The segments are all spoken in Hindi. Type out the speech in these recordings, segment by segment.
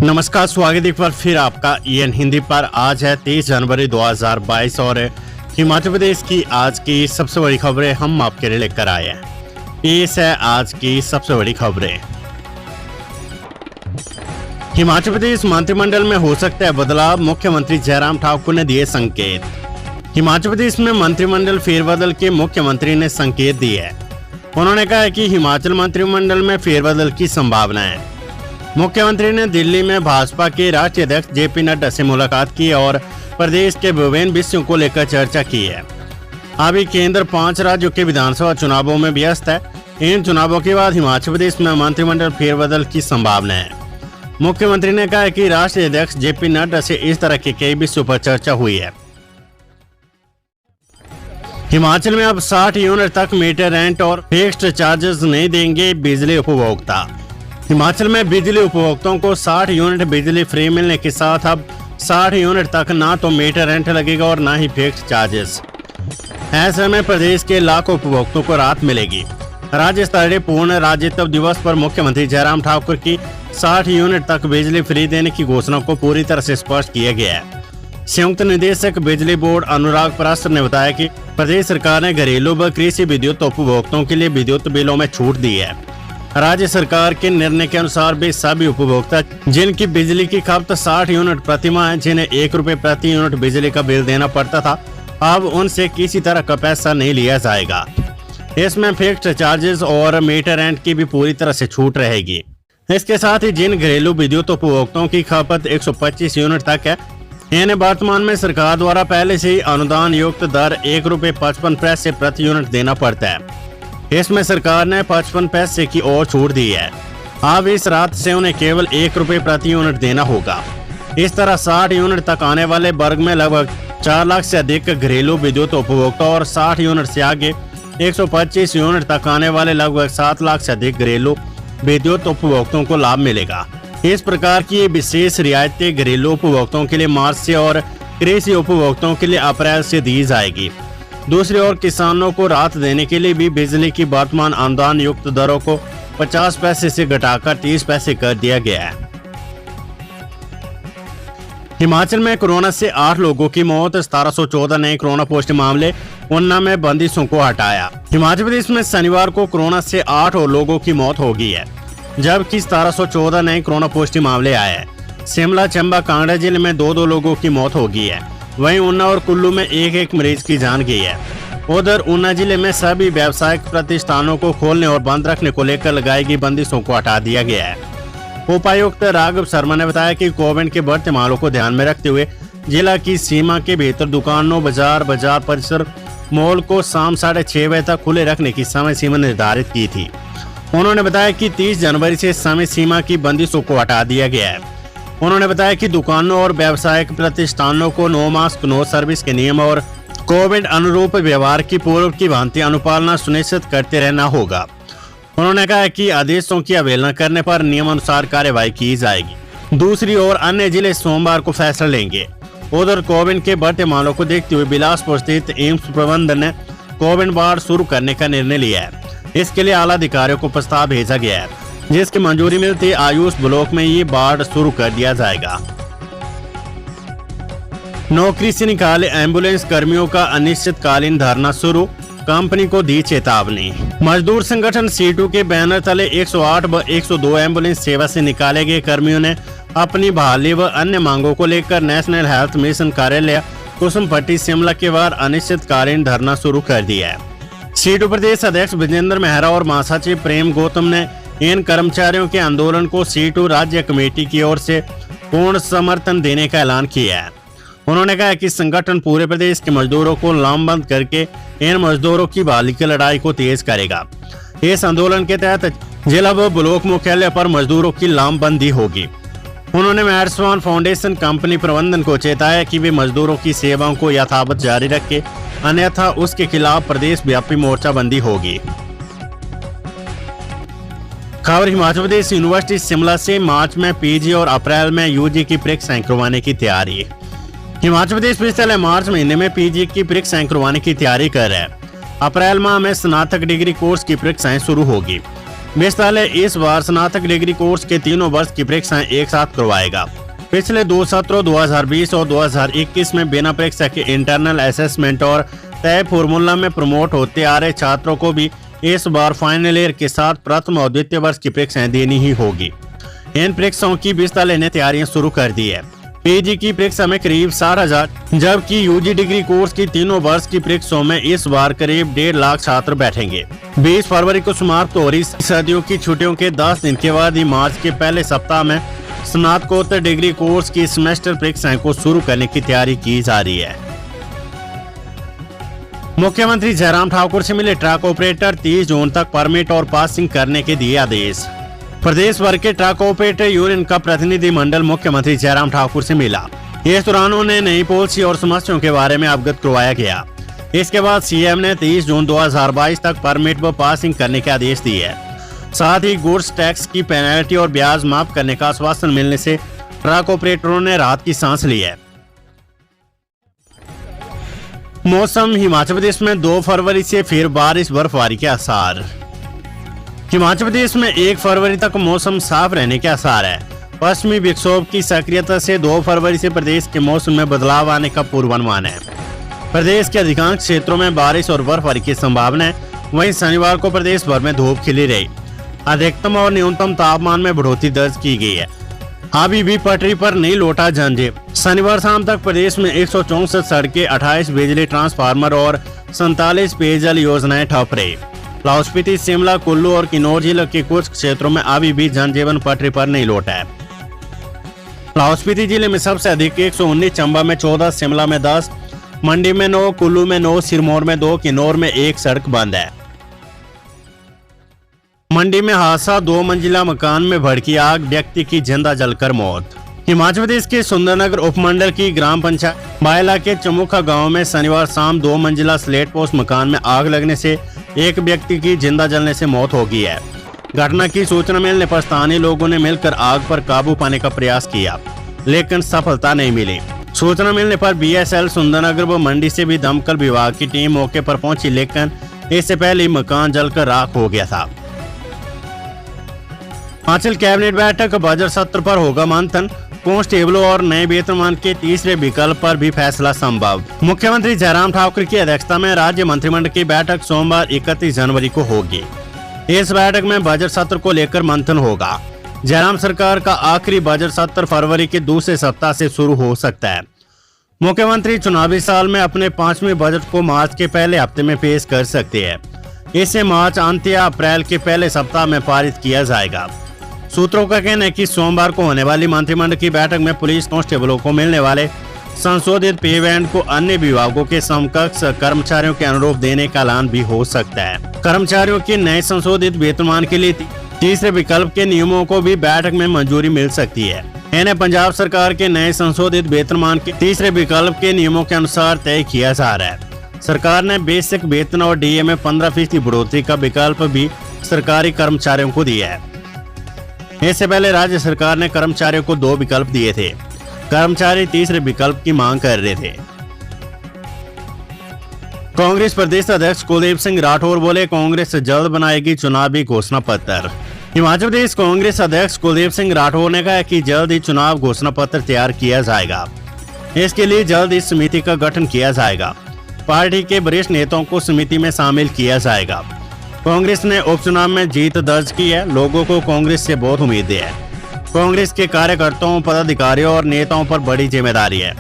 नमस्कार, स्वागत एक बार फिर आपका EN हिंदी पर। आज है 23 जनवरी 2022 और हिमाचल प्रदेश की आज की सबसे बड़ी खबरें हम आपके लिए लेकर आए हैं। पेश है आज की सबसे बड़ी खबरें। हिमाचल प्रदेश मंत्रिमंडल में हो सकता है बदलाव, मुख्यमंत्री जयराम ठाकुर ने दिए संकेत। हिमाचल प्रदेश में मंत्रिमंडल फेरबदल के मुख्यमंत्री ने संकेत दिए है। उन्होंने कहा है कि हिमाचल मंत्रिमंडल में फेरबदल की संभावना है। मुख्यमंत्री ने दिल्ली में भाजपा के राष्ट्रीय अध्यक्ष JP नड्डा से मुलाकात की और प्रदेश के विभिन्न विषयों को लेकर चर्चा की है। अभी केंद्र 5 राज्यों के विधानसभा चुनावों में व्यस्त है। इन चुनावों के बाद हिमाचल प्रदेश में मंत्रिमंडल फेरबदल की संभावना है। मुख्यमंत्री ने कहा कि राष्ट्रीय अध्यक्ष JP नड्डा से इस तरह के कई विषयों पर चर्चा हुई है। हिमाचल में अब 60 यूनिट तक मीटर रेंट और फिक्स्ड चार्जेस नहीं देंगे बिजली उपभोक्ता। हिमाचल में बिजली उपभोक्ताओं को 60 यूनिट बिजली फ्री मिलने के साथ अब 60 यूनिट तक ना तो मीटर रेंट लगेगा और ना ही फिक्स्ड चार्जेस। ऐसे में प्रदेश के लाखों उपभोक्ताओं को राहत मिलेगी। राज्य स्तरीय पूर्ण राज्यत्व दिवस पर मुख्यमंत्री जयराम ठाकुर की 60 यूनिट तक बिजली फ्री देने की घोषणा को पूरी तरह से स्पष्ट किया गया है। संयुक्त निदेशक बिजली बोर्ड अनुराग पराशर ने बताया कि प्रदेश सरकार ने घरेलू व कृषि विद्युत उपभोक्ताओं के लिए विद्युत बिलों में छूट दी है। राज्य सरकार के निर्णय के अनुसार भी सभी उपभोक्ता जिनकी बिजली की खपत 60 यूनिट प्रति माह है, जिन्हें 1 रुपए प्रति यूनिट बिजली का बिल देना पड़ता था, अब उनसे किसी तरह का पैसा नहीं लिया जाएगा। इसमें फिक्स्ड चार्जेस और मीटर रेंट की भी पूरी तरह से छूट रहेगी। इसके साथ ही जिन घरेलू विद्युत उपभोक्ताओं की खपत 125 यूनिट तक है, इन्हें वर्तमान में सरकार द्वारा पहले से ही अनुदान युक्त दर 1 रुपए 55 पैसे प्रति यूनिट देना पड़ता है। इसमें सरकार ने 55 पैसे की और छूट दी है। अब इस रात से उन्हें केवल 1 रुपए प्रति यूनिट देना होगा। इस तरह 60 यूनिट तक आने वाले वर्ग में लगभग 4 लाख से अधिक घरेलू विद्युत उपभोक्ता और 60 यूनिट से आगे 125 यूनिट तक आने वाले लगभग 7 लाख से अधिक घरेलू विद्युत उपभोक्ताओं को लाभ मिलेगा। इस प्रकार की विशेष रियायतें घरेलू उपभोक्ताओं के लिए मार्च से और कृषि उपभोक्ताओं के लिए अप्रैल से दी जाएगी। दूसरी ओर किसानों को राहत देने के लिए भी बिजली की वर्तमान अनुदान युक्त दरों को 50 पैसे से घटाकर 30 पैसे कर दिया गया है। हिमाचल में कोरोना से 8 लोगों की मौत, 1714 नए कोरोना पॉजिटिव मामले, ऊना में बंदिशों को हटाया। हिमाचल प्रदेश में शनिवार को कोरोना से 8 लोगों की मौत हो गई है, जबकि 1714 नए कोरोना पॉजिटिव मामले आए हैं। शिमला, चंबा, कांगड़ा जिले में 2-2 लोगों की मौत हो गई है। वहीं ऊना और कुल्लू में 1-1 मरीज की जान गई है। उधर ऊना जिले में सभी व्यावसायिक प्रतिष्ठानों को खोलने और बंद रखने को लेकर लगाई गई बंदिशों को हटा दिया गया है। उपायुक्त राघव शर्मा ने बताया कि कोविड के बढ़ते मामलों को ध्यान में रखते हुए जिला की सीमा के भीतर दुकानों, बाजार परिसर, मॉल को शाम 6:30 बजे तक खुले रखने की समय सीमा निर्धारित की थी। उन्होंने बताया कि 30 जनवरी से समय सीमा की बंदिशों को हटा दिया गया है। उन्होंने बताया कि दुकानों और व्यावसायिक प्रतिष्ठानों को नो मास्क नो सर्विस के नियम और कोविड अनुरूप व्यवहार की पूर्व की भांति अनुपालना सुनिश्चित करते रहना होगा। उन्होंने कहा कि आदेशों की अवहेलना करने पर नियमानुसार कार्यवाही की जाएगी। दूसरी ओर अन्य जिले सोमवार को फैसला लेंगे। उधर कोविड के बढ़ते मामलों को देखते हुए बिलासपुर स्थित एम्स प्रबंधन ने कोविड वार्ड शुरू करने का निर्णय लिया है। इसके लिए आला अधिकारियों को प्रस्ताव भेजा गया है, जिसकी मंजूरी मिलते आयुष ब्लॉक में ये वार्ड शुरू कर दिया जाएगा। नौकरी से निकाले एम्बुलेंस कर्मियों का अनिश्चितकालीन धरना शुरू, कंपनी को दी चेतावनी। मजदूर संगठन सीटू के बैनर तले 108 व 102 एम्बुलेंस सेवा से निकाले गए कर्मियों ने अपनी बहाली व अन्य मांगों को लेकर नेशनल हेल्थ मिशन कार्यालय कुसुमपट्टी शिमला के बाहर अनिश्चितकालीन धरना शुरू कर दिया है। सीटू प्रदेश अध्यक्ष विजेंद्र मेहरा और महासचिव प्रेम गौतम ने इन कर्मचारियों के आंदोलन को सीटू राज्य कमेटी की ओर से पूर्ण समर्थन देने का ऐलान किया है। उन्होंने कहा कि संगठन पूरे प्रदेश के मजदूरों को लामबंद करके इन मजदूरों की बहाली की लड़ाई को तेज करेगा। इस आंदोलन के तहत जिला व ब्लॉक मुख्यालय पर मजदूरों की लामबंदी होगी। उन्होंने मैडस्वान फाउंडेशन कंपनी प्रबंधन को चेताया कि वे मजदूरों की सेवाओं को यथावत जारी रखे, अन्यथा उसके खिलाफ प्रदेश व्यापी मोर्चाबंदी होगी। खबर हिमाचल प्रदेश यूनिवर्सिटी शिमला से मार्च में पीजी और अप्रैल में यूजी की परीक्षाएं करवाने की तैयारी। हिमाचल प्रदेश पिछले मार्च महीने में पीजी की परीक्षाएं करवाने की तैयारी कर रहा है। अप्रैल माह में स्नातक डिग्री कोर्स की परीक्षाएं शुरू होगी। विश्वविद्यालय इस बार स्नातक डिग्री कोर्स के तीनों वर्ष की परीक्षाएं एक साथ करवाएगा। पिछले 2 सत्रों 2020 और 2021 में बिना परीक्षा के इंटरनल असेसमेंट और तय फॉर्मूला में प्रमोट होते आ रहे छात्रों को भी इस बार फाइनल ईयर के साथ प्रथम और द्वितीय वर्ष की परीक्षाएं देनी ही होगी। इन परीक्षाओं की विश्वविद्यालय ने तैयारियां शुरू कर दी है। पीजी की परीक्षा में करीब 60,000, जबकि यूजी डिग्री कोर्स की तीनों वर्ष की परीक्षाओं में इस बार करीब 1.5 लाख छात्र बैठेंगे। 20 फरवरी को समाप्त हो रही सर्दियों की छुट्टियों के 10 दिन के बाद ही मार्च के पहले सप्ताह में स्नातकोत्तर डिग्री कोर्स की सेमेस्टर परीक्षाएं को शुरू करने की तैयारी की जा रही है। मुख्यमंत्री जयराम ठाकुर से मिले ट्रक ऑपरेटर 30 जून तक परमिट और पासिंग करने के दिए आदेश। प्रदेश भर के ट्रक ऑपरेटर यूनियन का प्रतिनिधिमंडल मुख्यमंत्री जयराम ठाकुर से मिला। इस दौरान उन्हें नई पॉलिसी और समस्याओं के बारे में अवगत करवाया गया। इसके बाद सीएम ने 30 जून 2022 तक परमिट व पासिंग करने के आदेश दिए। साथ ही गुड्स टैक्स की पेनल्टी और ब्याज माफ करने का आश्वासन मिलने से ट्रक ऑपरेटरों ने राहत की सांस ली है। मौसम। हिमाचल प्रदेश में 2 फरवरी से फिर बारिश बर्फबारी के आसार। हिमाचल प्रदेश में 1 फरवरी तक मौसम साफ रहने के आसार है। पश्चिमी विक्षोभ की सक्रियता से 2 फरवरी से प्रदेश के मौसम में बदलाव आने का पूर्वानुमान है। प्रदेश के अधिकांश क्षेत्रों में बारिश और बर्फबारी की संभावना है। वहीं शनिवार को प्रदेश भर में धूप खिली रही। अधिकतम और न्यूनतम तापमान में बढ़ोतरी दर्ज की गई है। अभी भी पटरी पर नहीं लौटा जनजीवन। शनिवार शाम तक प्रदेश में 164 सड़कें, 28 बिजली ट्रांसफार्मर और 47 पेयजल योजनाएं ठप रही। लाहौल स्पीति, शिमला, कुल्लू और किन्नौर जिले के कुछ क्षेत्रों में अभी भी जनजीवन पटरी पर नहीं लौटा है। लाहौल स्पीति जिले में सबसे अधिक 119, चंबा में 14, शिमला में 10, मंडी में 9, कुल्लू में 9, सिरमौर में 2, किन्नौर में 1 सड़क बंद है। मंडी में हादसा, 2 मंजिला मकान में भड़की आग, व्यक्ति की जिंदा जलकर मौत। हिमाचल प्रदेश के सुंदरनगर उपमंडल की ग्राम पंचायत बायला के चमुखा गांव में शनिवार शाम 2 मंजिला स्लेट पोस्ट मकान में आग लगने से एक व्यक्ति की जिंदा जलने से मौत हो गई है। घटना की सूचना मिलने पर स्थानीय लोगों ने मिलकर आग पर काबू पाने का प्रयास किया, लेकिन सफलता नहीं मिली। सूचना मिलने पर बीएसएल सुंदरनगर व मंडी से भी दमकल विभाग की टीम मौके पर पहुंची, लेकिन इससे पहले मकान जलकर राख हो गया था। हिमाचल कैबिनेट बैठक, बजट सत्र पर होगा मंथन। कांस्टेबलों और नए वेतनमान के तीसरे विकल्प पर भी फैसला संभव। मुख्यमंत्री जयराम ठाकुर की अध्यक्षता में राज्य मंत्रिमंडल की बैठक सोमवार 31 जनवरी को होगी। इस बैठक में बजट सत्र को लेकर मंथन होगा। जयराम सरकार का आखिरी बजट सत्र फरवरी के दूसरे सप्ताह से शुरू हो सकता है। मुख्यमंत्री चुनावी साल में अपने 5वें बजट को मार्च के पहले हफ्ते में पेश कर सकते हैं। इसे मार्च अंत या अप्रैल के पहले सप्ताह में पारित किया जाएगा। सूत्रों का कहना है कि सोमवार को होने वाली मंत्रिमंडल की बैठक में पुलिस कांस्टेबलों को मिलने वाले संशोधित पे बैंड को अन्य विभागों के समकक्ष कर्मचारियों के अनुरूप देने का ऐलान भी हो सकता है। कर्मचारियों के नए संशोधित वेतनमान के लिए तीसरे विकल्प के नियमों को भी बैठक में मंजूरी मिल सकती है। इन्हें पंजाब सरकार के नए संशोधित वेतनमान के तीसरे विकल्प के नियमों के अनुसार तय किया जा रहा है। सरकार ने बेसिक वेतन और डीए में 15% बढ़ोतरी का विकल्प भी सरकारी कर्मचारियों को दिया है। इससे पहले राज्य सरकार ने कर्मचारियों को 2 विकल्प दिए थे। कर्मचारी तीसरे विकल्प की मांग कर रहे थे। कांग्रेस प्रदेश अध्यक्ष कुलदीप सिंह राठौर बोले, कांग्रेस जल्द बनाएगी चुनावी घोषणा पत्र। हिमाचल प्रदेश कांग्रेस अध्यक्ष कुलदीप सिंह राठौर ने कहा कि जल्द ही चुनाव घोषणा पत्र तैयार किया जाएगा। इसके लिए जल्द इस समिति का गठन किया जाएगा। पार्टी के वरिष्ठ नेताओं को समिति में शामिल किया जाएगा। कांग्रेस ने उपचुनाव में जीत दर्ज की है। लोगों को कांग्रेस से बहुत उम्मीदें है। कांग्रेस के कार्यकर्ताओं, पदाधिकारियों और नेताओं पर बड़ी जिम्मेदारी है।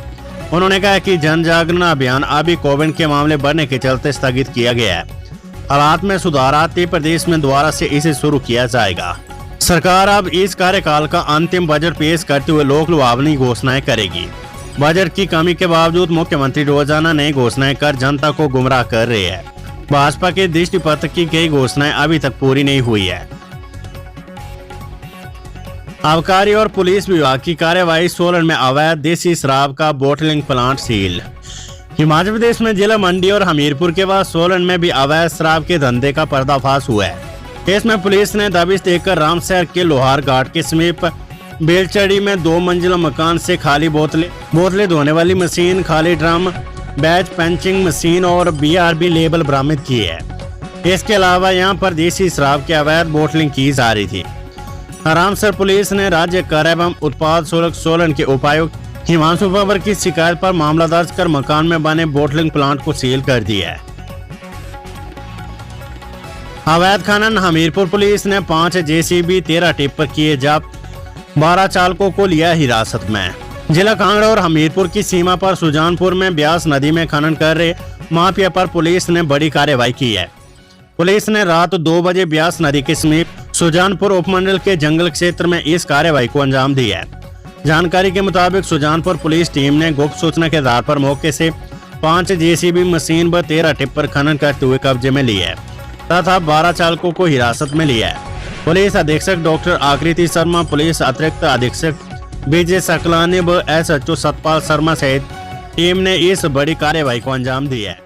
उन्होंने कहा कि जन जागरण अभियान अभी कोविड के मामले बढ़ने के चलते स्थगित किया गया है। हालात में सुधार आते प्रदेश में दोबारा से इसे शुरू किया जाएगा। सरकार अब इस कार्यकाल का अंतिम बजट पेश करते हुए लोक लुभावनी घोषणाएं करेगी। बजट की कमी के बावजूद मुख्यमंत्री रोजाना नई घोषणाएं कर जनता को गुमराह कर रहे हैं। भाजपा के दृष्टि पत्र की कई घोषणाएं अभी तक पूरी नहीं हुई है। आबकारी और पुलिस विभाग की कार्यवाही। सोलन में अवैध देसी शराब का bottling plant seal. Himachal Pradesh में जिला मंडी और हमीरपुर के बाद सोलन में भी अवैध शराब के धंधे का पर्दाफाश हुआ है। इसमें पुलिस ने दबिश देकर रामशहर के लोहार घाट के समीप बेलचड़ी में 2 मंजिला मकान से खाली बोतलें धोने वाली मशीन, खाली ड्रम, बैच पंचिंग मशीन और BRB लेबल बरामद किए है। इसके अलावा यहां पर देसी शराब की अवैध बोटलिंग की जा रही थी। रामसर पुलिस ने राज्य कर एवं उत्पाद शुल्क सोलन के उपायुक्त हिमांशु पवार की शिकायत पर मामला दर्ज कर मकान में बने बोटलिंग प्लांट को सील कर दिया है। अवैध खनन हमीरपुर पुलिस ने 5 जेसीबी 13 टिप्पर किए जब्त, 12 चालकों को लिया हिरासत में। जिला कांगड़ा और हमीरपुर की सीमा पर सुजानपुर में ब्यास नदी में खनन कर रहे माफिया पर पुलिस ने बड़ी कार्रवाई की है। पुलिस ने रात 2 बजे ब्यास नदी के समीप सुजानपुर उपमंडल के जंगल क्षेत्र में इस कार्रवाई को अंजाम दिया है। जानकारी के मुताबिक सुजानपुर पुलिस टीम ने गुप्त सूचना के आधार पर मौके से 5 जेसीबी मशीन व 13 टिप्पर खनन करते हुए कब्जे में लिए है तथा 12 चालकों को हिरासत में लिया है। पुलिस अधीक्षक डॉक्टर आकृति शर्मा, पुलिस अतिरिक्त अधीक्षक विजय सकलानी व SHO सतपाल शर्मा सहित टीम ने इस बड़ी कार्रवाई को अंजाम दिया है।